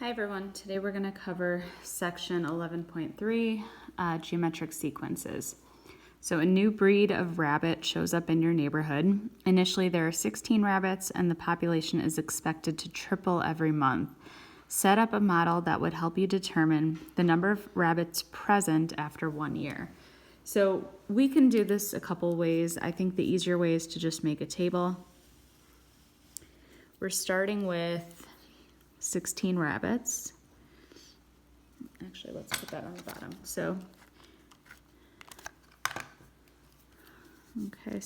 Hi everyone, today we're going to cover section 11.3, geometric sequences. So a new breed of rabbit shows up in your neighborhood. Initially there are 16 rabbits and the population is expected to triple every month. Set up a model that would help you determine the number of rabbits present after 1 year. So we can do this a couple ways. I think the easier way is to just make a table. We're starting with 16 rabbits. Actually, let's put that on the bottom. So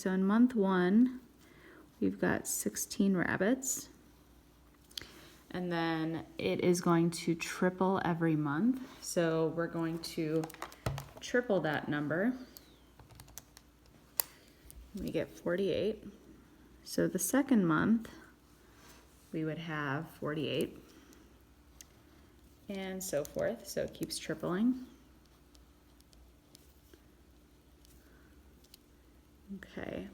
in month 1, we've got 16 rabbits. And then it is going to triple every month. So we're going to triple that number. We get 48. So the second month, we would have 48. And so forth, so it keeps tripling. Okay,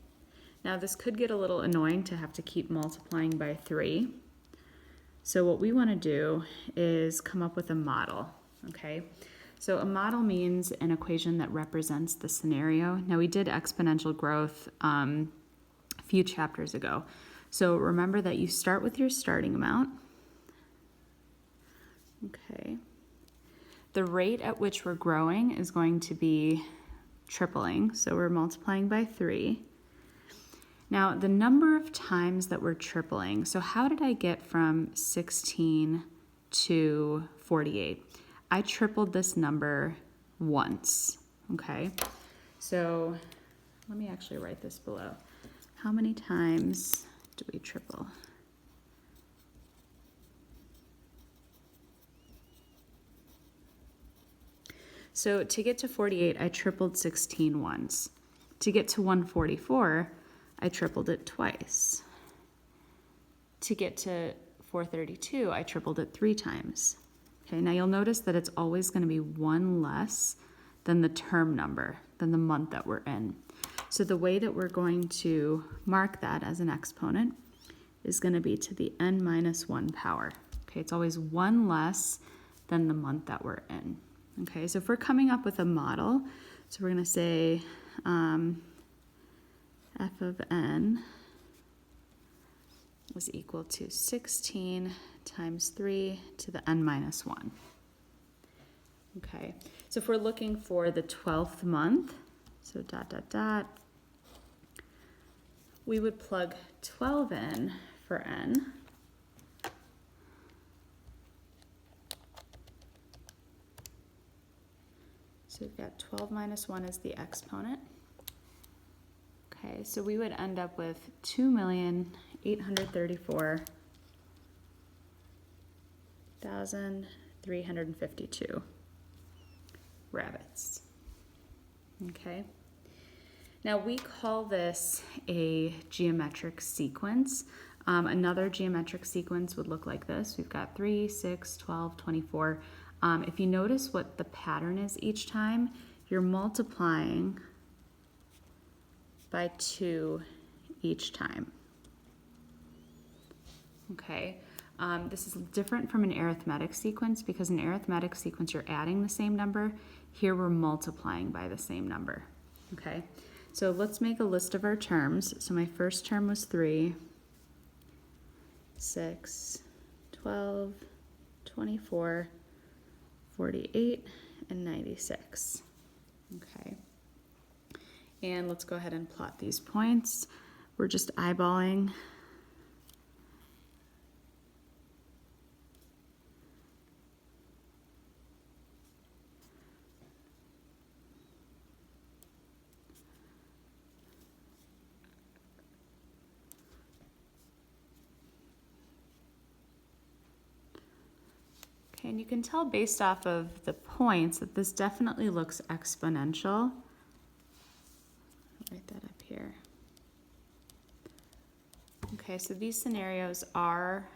now this could get a little annoying to have to keep multiplying by 3. So what we want to do is come up with a model, okay? So a model means an equation that represents the scenario. Now we did exponential growth a few chapters ago. So remember that you start with your starting amount. Okay. The rate at which we're growing is going to be tripling, so we're multiplying by 3. Now, the number of times that we're tripling, so how did I get from 16 to 48? I tripled this number once, okay? So let me actually write this below. How many times do we triple? So to get to 48, I tripled 16 once. To get to 144, I tripled it twice. To get to 432, I tripled it 3 times. Okay, now you'll notice that it's always going to be 1 less than the term number, than the month that we're in. So the way that we're going to mark that as an exponent is going to be to the n minus 1 power. Okay, it's always 1 less than the month that we're in. Okay, so if we're coming up with a model, so we're going to say f of n is equal to 16 times 3 to the n minus 1. Okay, so if we're looking for the 12th month, so ... we would plug 12 in for n. So we've got 12 minus 1 is the exponent. Okay, so we would end up with 2,834,352 rabbits. Okay. Now we call this a geometric sequence. Another geometric sequence would look like this. We've got 3, 6, 12, 24. If you notice what the pattern is each time, you're multiplying by 2 each time. Okay, this is different from an arithmetic sequence because in an arithmetic sequence you're adding the same number. Here we're multiplying by the same number. Okay, so let's make a list of our terms. So my first term was 3, 6, 12, 24, 48, and 96. Okay. And let's go ahead and plot these points. We're just eyeballing. Okay, and you can tell based off of the points that this definitely looks exponential. I'll write that up here. Okay, so these scenarios are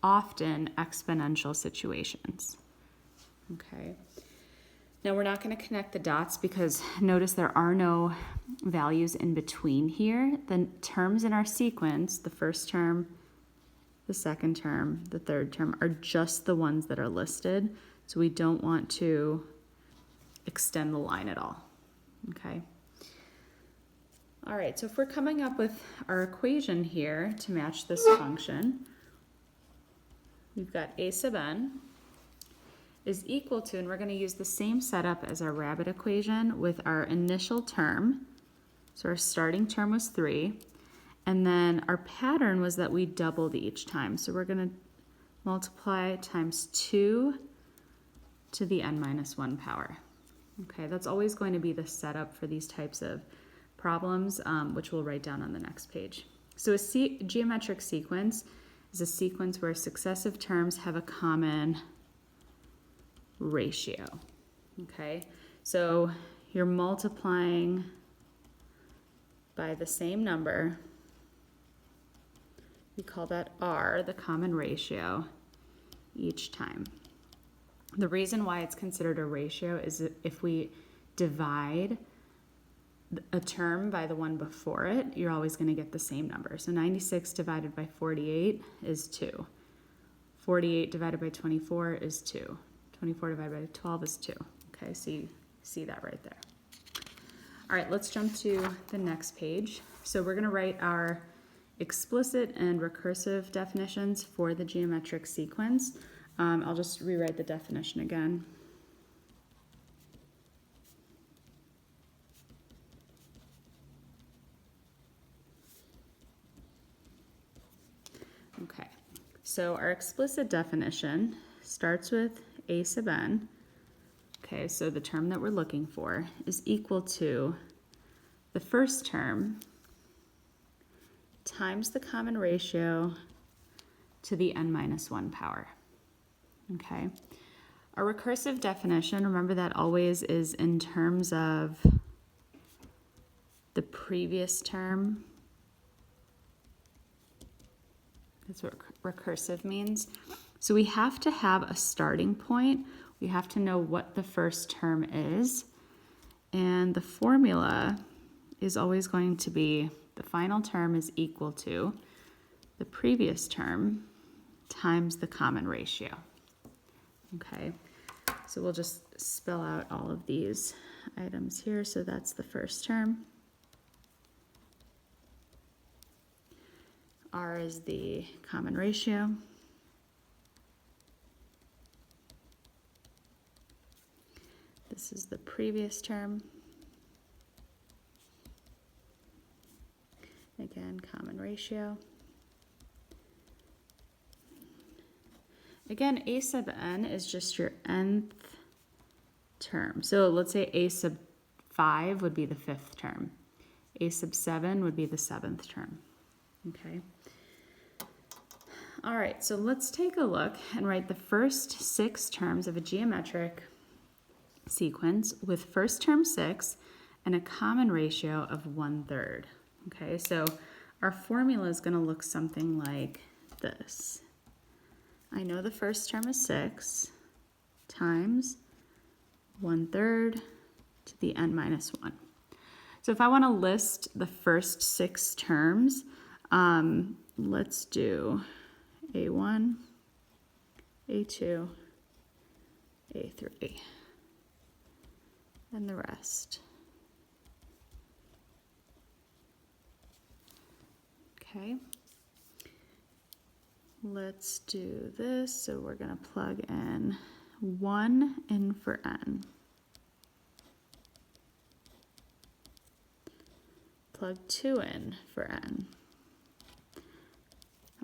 often exponential situations. Okay. Now we're not going to connect the dots because notice there are no values in between here. The terms in our sequence, the first term the second term, the third term are just the ones that are listed. So we don't want to extend the line at all, okay? All right, so if we're coming up with our equation here to match this function, we've got a sub n is equal to, and we're going to use the same setup as our rabbit equation with our initial term. So our starting term was 3, and then our pattern was that we doubled each time. So we're going to multiply times 2 to the n minus 1 power. Okay, that's always going to be the setup for these types of problems, which we'll write down on the next page. So a geometric sequence is a sequence where successive terms have a common ratio. Okay, so you're multiplying by the same number. We call that R, the common ratio, each time. The reason why it's considered a ratio is that if we divide a term by the one before it, you're always going to get the same number. So 96 divided by 48 is 2. 48 divided by 24 is 2. 24 divided by 12 is 2. Okay, so you see that right there. All right, let's jump to the next page. So we're going to write our explicit and recursive definitions for the geometric sequence. I'll just rewrite the definition again. Okay, so our explicit definition starts with a sub n. Okay, so the term that we're looking for is equal to the first term times the common ratio to the n minus 1 power. Okay, our recursive definition, remember that always is in terms of the previous term. That's what recursive means. So we have to have a starting point. We have to know what the first term is. And the formula is always going to be the final term is equal to the previous term times the common ratio. Okay, so we'll just spell out all of these items here. So that's the first term. R is the common ratio. This is the previous term. Again, common ratio. Again, a sub n is just your nth term. So let's say a sub 5 would be the 5th term. A sub 7 would be the 7th term. Okay. All right, so let's take a look and write the first 6 terms of a geometric sequence with first term 6 and a common ratio of 1/3. Okay, so our formula is going to look something like this. I know the first term is 6 times 1/3 to the n minus 1. So if I want to list the first 6 terms, let's do A1, A2, A3, and the rest. Okay, let's do this. So we're going to plug in 1 in for n. Plug 2 in for n.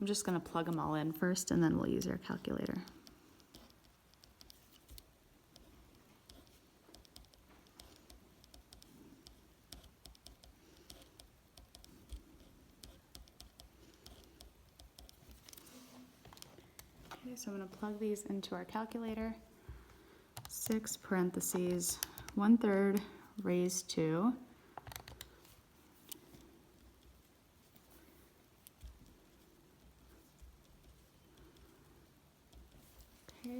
I'm just going to plug them all in first, and then we'll use our calculator. Okay, so I'm going to plug these into our calculator. 6 parentheses 1/3 raised to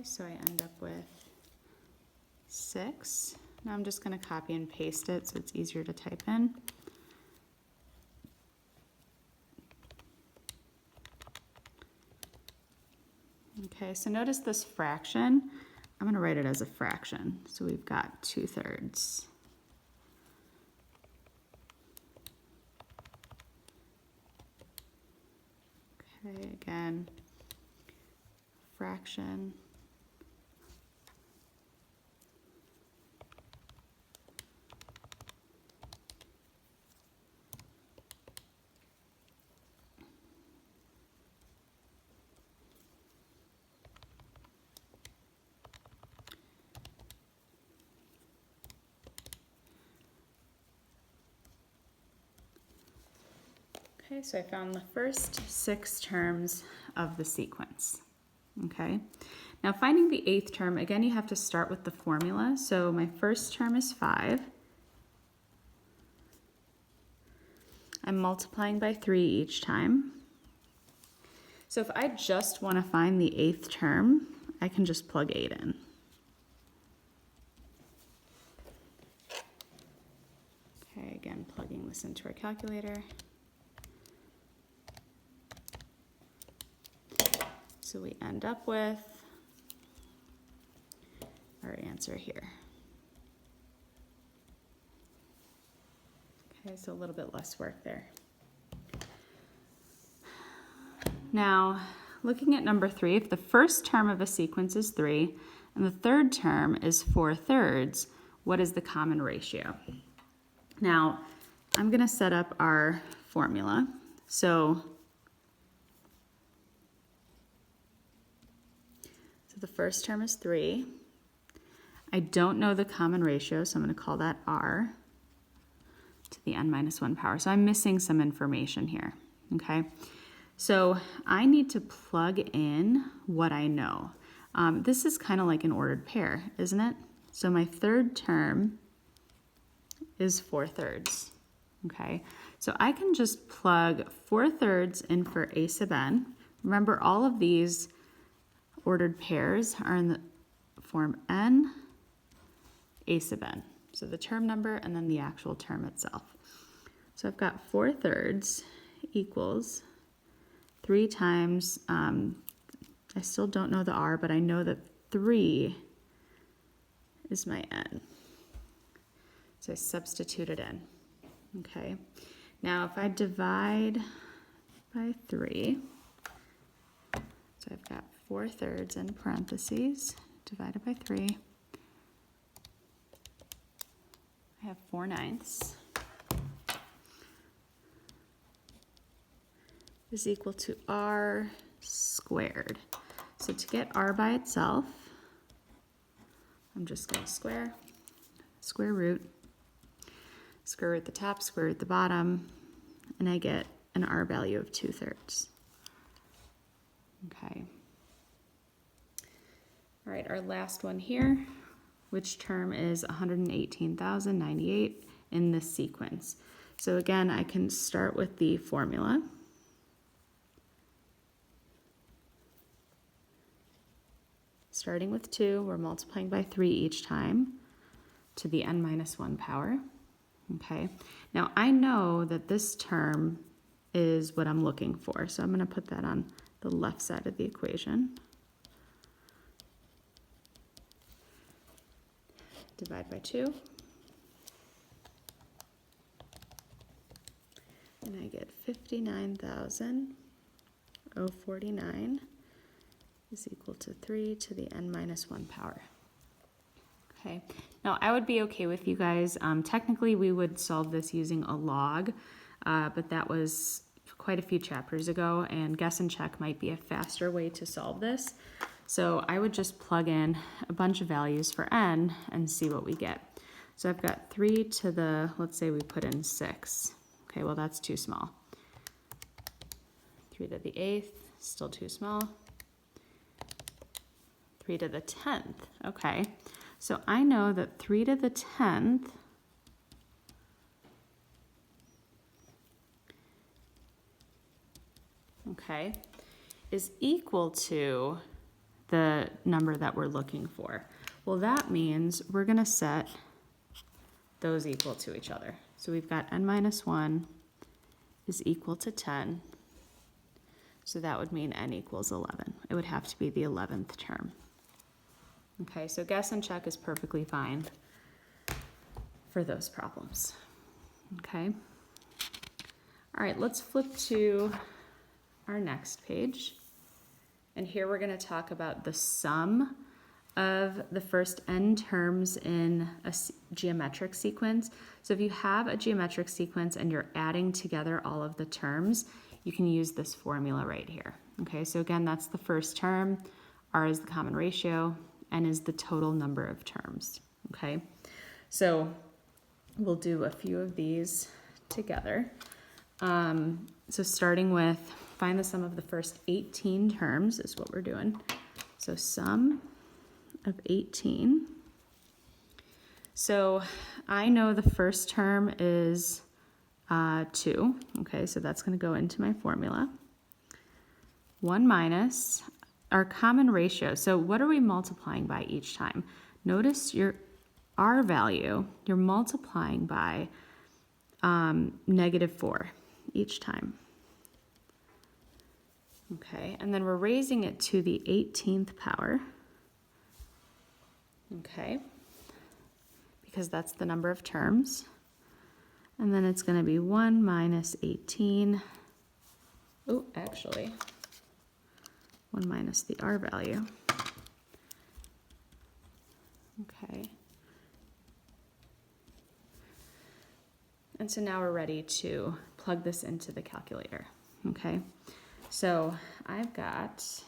so I end up with 6. Now I'm just going to copy and paste it so it's easier to type in. Okay, so notice this fraction. I'm going to write it as a fraction. So we've got 2/3. Okay, again, fraction. Okay, so I found the first 6 terms of the sequence. Okay, now finding the 8th term, again, you have to start with the formula. So my first term is 5. I'm multiplying by 3 each time. So if I just want to find the 8th term, I can just plug 8 in. Okay, again, plugging this into our calculator. So we end up with our answer here. Okay, so a little bit less work there. Now, looking at number 3, if the first term of a sequence is 3 and the third term is 4/3, what is the common ratio? Now, I'm going to set up our formula. So the first term is 3. I don't know the common ratio, so I'm going to call that r to the n minus 1 power. So I'm missing some information here, okay? So I need to plug in what I know. This is kind of like an ordered pair, isn't it? So my third term is 4/3, okay? So I can just plug 4/3 in for a sub n. Remember, all of these ordered pairs are in the form n, a sub n. So the term number and then the actual term itself. So I've got 4/3 equals 3 times, I still don't know the r, but I know that 3 is my n. So I substitute it in, okay? Now if I divide by 3, so I've got 4/3 in parentheses, divided by 3. I have 4/9 is equal to r squared. So to get r by itself, I'm just going to square root the top, square root the bottom, and I get an r value of 2/3. Okay. All right, our last one here, which term is 118,098 in this sequence. So again, I can start with the formula. Starting with 2, we're multiplying by 3 each time to the n minus 1 power. Okay, now I know that this term is what I'm looking for, so I'm going to put that on the left side of the equation. Divide by 2. And I get 59,049 is equal to 3 to the n minus 1 power. Okay, now I would be okay with you guys. Technically, we would solve this using a log, but that was quite a few chapters ago, and guess and check might be a faster way to solve this. So I would just plug in a bunch of values for n and see what we get. So I've got 3 to the, let's say we put in 6. Okay, well that's too small. 3 to the 8th, still too small. 3 to the 10th, okay. So I know that 3 to the 10th okay, is equal to the number that we're looking for. Well, that means we're going to set those equal to each other. So we've got n minus 1 is equal to 10. So that would mean n equals 11. It would have to be the 11th term. Okay, so guess and check is perfectly fine for those problems. Okay. All right, let's flip to our next page. And here we're going to talk about the sum of the first n terms in a geometric sequence. So if you have a geometric sequence and you're adding together all of the terms, you can use this formula right here. Okay, so again, that's the first term. R is the common ratio, n is the total number of terms. Okay, so we'll do a few of these together. So starting with find the sum of the first 18 terms is what we're doing. So sum of 18. So I know the first term is 2. Okay, so that's going to go into my formula. 1 minus our common ratio. So what are we multiplying by each time? Notice your R value, you're multiplying by -4 each time. Okay, and then we're raising it to the 18th power. Okay, because that's the number of terms. And then it's going to be 1 minus 18. Oh, actually, 1 minus the R value. Okay. And so now we're ready to plug this into the calculator. Okay, so I've got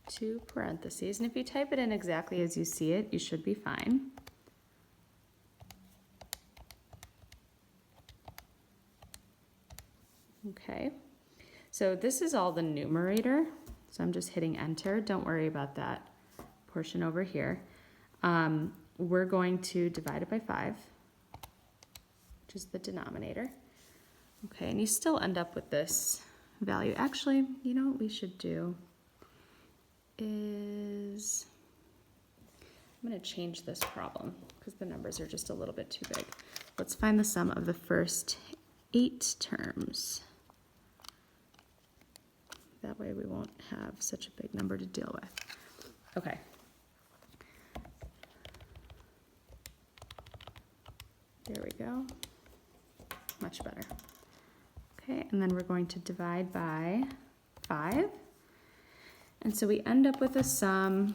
two parentheses, and if you type it in exactly as you see it, you should be fine. Okay, so this is all the numerator, so I'm just hitting enter. Don't worry about that portion over here. We're going to divide it by 5, which is the denominator. Okay, and you still end up with this value. Actually, you know what we should do is, I'm going to change this problem because the numbers are just a little bit too big. Let's find the sum of the first 8 terms. That way we won't have such a big number to deal with. Okay. There we go. Much better. Okay, and then we're going to divide by 5. And so we end up with a sum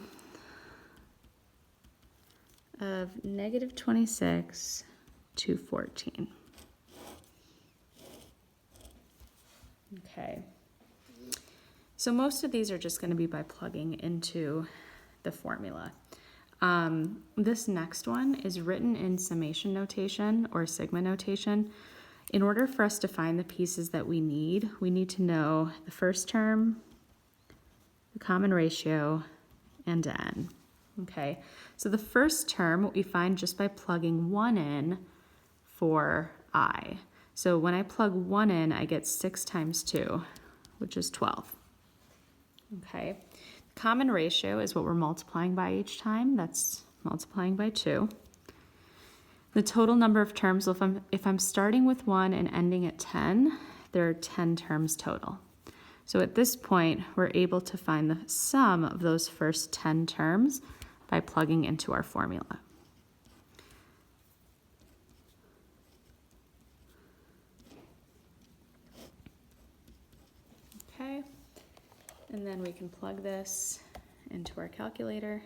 of -26 to 14. Okay. So most of these are just going to be by plugging into the formula. This next one is written in summation notation or sigma notation. In order for us to find the pieces that we need to know the first term, the common ratio, and n. Okay, so the first term we find just by plugging 1 in for I. So when I plug 1 in, I get 6 times 2, which is 12. Okay, common ratio is what we're multiplying by each time. That's multiplying by 2. The total number of terms, if I'm starting with 1 and ending at 10, there are 10 terms total. So at this point, we're able to find the sum of those first 10 terms by plugging into our formula. Okay, and then we can plug this into our calculator.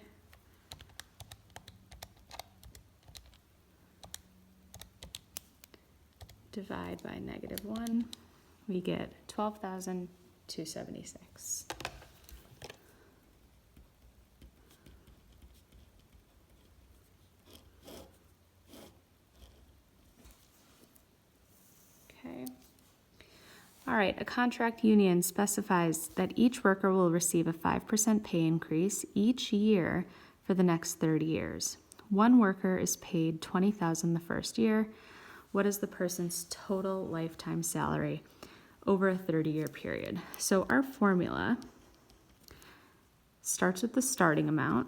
Divide by -1, we get 12,276. Okay. All right, a contract union specifies that each worker will receive a 5% pay increase each year for the next 30 years. One worker is paid $20,000 the first year. What is the person's total lifetime salary over a 30-year period? So our formula starts with the starting amount,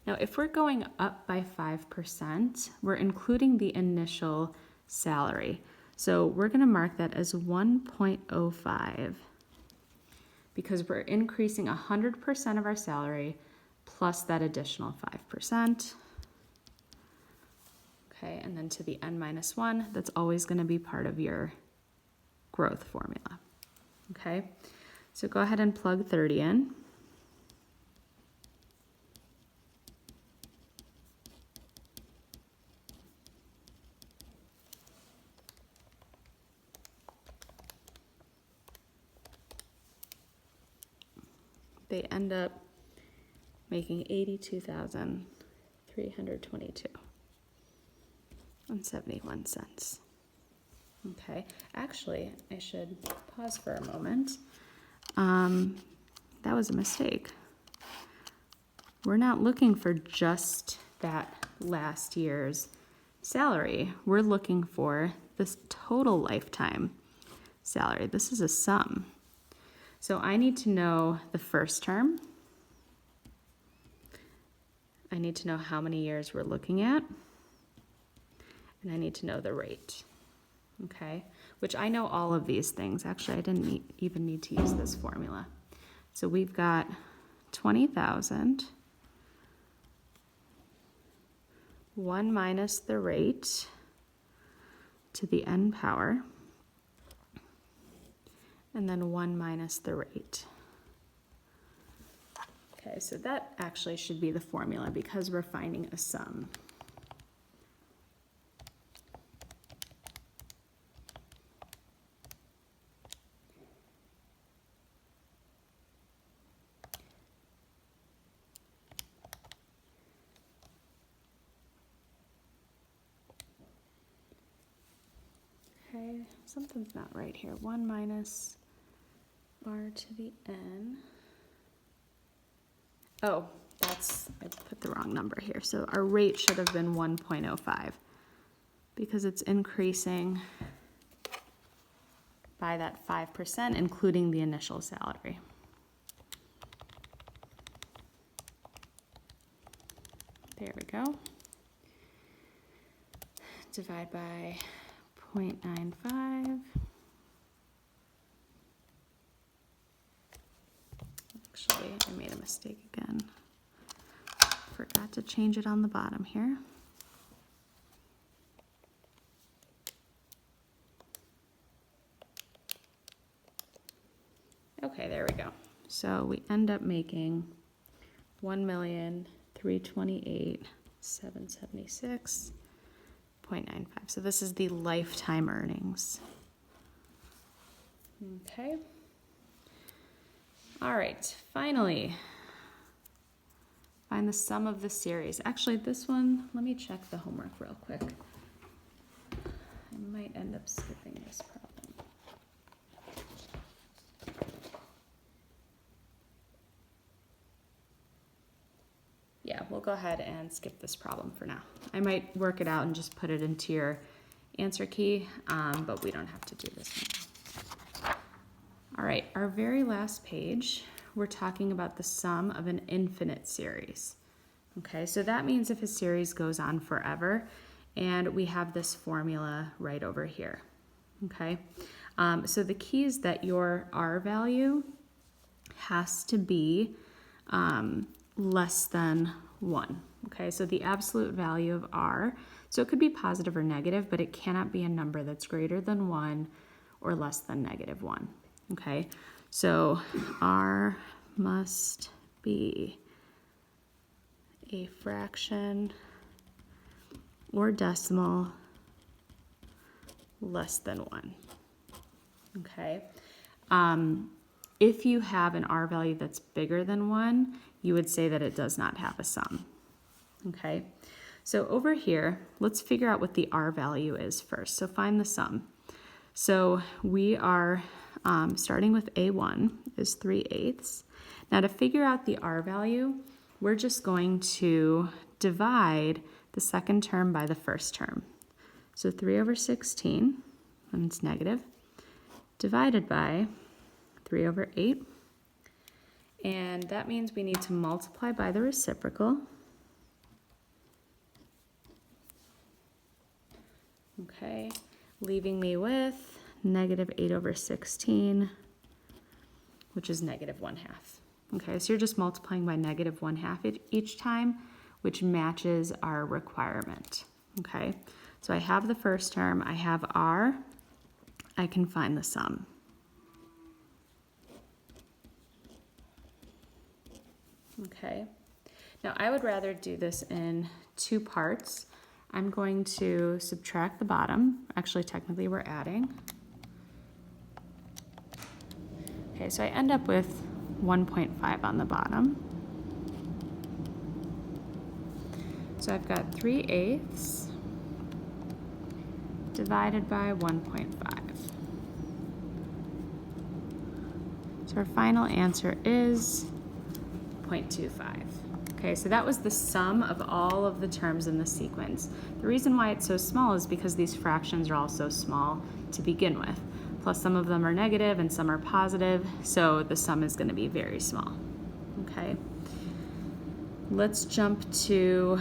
Now, if we're going up by 5%, we're including the initial salary. So we're going to mark that as 1.05 because we're increasing 100% of our salary plus that additional 5%. Okay, and then to the n minus 1, that's always going to be part of your growth formula. Okay, so go ahead and plug 30 in. They end up making 82,322 and 71 cents. Okay, actually, I should pause for a moment. That was a mistake. We're not looking for just that last year's salary. We're looking for this total lifetime salary. This is a sum. So I need to know the first term. I need to know how many years we're looking at. And I need to know the rate. Okay, which I know all of these things. Actually, I didn't even need to use this formula. So we've got 20,000, 1 minus the rate to the n power, and then 1 minus the rate. Okay, so that actually should be the formula because we're finding a sum. Okay, something's not right here. 1 minus r to the n. Oh, I put the wrong number here. So our rate should have been 1.05 because it's increasing by that 5%, including the initial salary. There we go. Divide by 0.95. Actually, I made a mistake again. Forgot to change it on the bottom here. Okay, there we go. So we end up making 1,328,776.95. So this is the lifetime earnings. Okay. All right, finally, find the sum of the series. Actually, this one, let me check the homework real quick. I might end up skipping this problem. Yeah, we'll go ahead and skip this problem for now. I might work it out and just put it into your answer key, but we don't have to do this now. All right, our very last page, we're talking about the sum of an infinite series. Okay, so that means if a series goes on forever, and we have this formula right over here. Okay, so the key is that your R value has to be less than 1. Okay, so the absolute value of R, so it could be positive or negative, but it cannot be a number that's greater than 1 or less than -1. Okay, so R must be a fraction or decimal less than 1. Okay, if you have an R value that's bigger than 1, you would say that it does not have a sum. Okay, so over here, let's figure out what the R value is first. So find the sum. So we are starting with A1 is 3/8. Now to figure out the R value, we're just going to divide the second term by the first term. So 3/16, and it's negative, divided by 3/8. And that means we need to multiply by the reciprocal. Okay, leaving me with negative 8 over 16, which is negative 1/2. Okay, so you're just multiplying by negative 1/2 each time, which matches our requirement. Okay, so I have the first term, I have r, I can find the sum. Okay, now I would rather do this in 2 parts. I'm going to subtract the bottom. Actually, technically we're adding. Okay, so I end up with 1.5 on the bottom. So I've got 3/8 divided by 1.5. So our final answer is 0.25. Okay, so that was the sum of all of the terms in the sequence. The reason why it's so small is because these fractions are all so small to begin with. Plus some of them are negative and some are positive, so the sum is going to be very small. Okay, let's jump to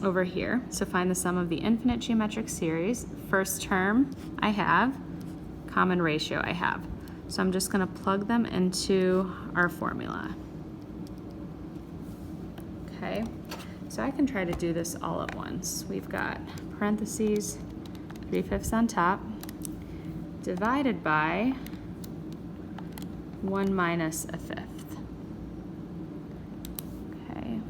over here. So find the sum of the infinite geometric series. First term I have, common ratio I have. So I'm just going to plug them into our formula. Okay, so I can try to do this all at once. We've got parentheses, 3/5 on top, divided by 1 minus 1/5. Okay,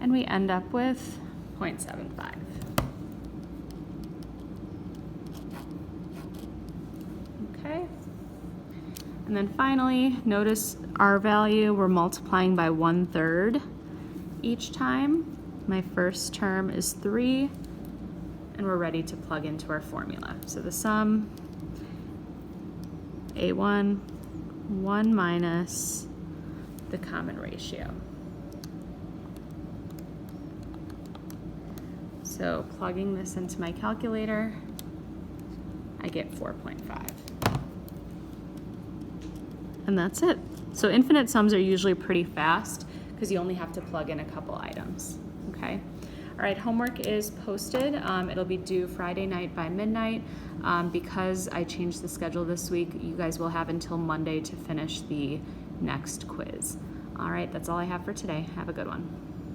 and we end up with 0.75. Okay, and then finally, notice our value, we're multiplying by 1/3 each time. My first term is 3, and we're ready to plug into our formula. So the sum, A1, 1 minus the common ratio. So plugging this into my calculator, I get 4.5. And that's it. So infinite sums are usually pretty fast because you only have to plug in a couple items, okay? All right, homework is posted. It'll be due Friday night by midnight. Because I changed the schedule this week, you guys will have until Monday to finish the next quiz. All right, that's all I have for today. Have a good one.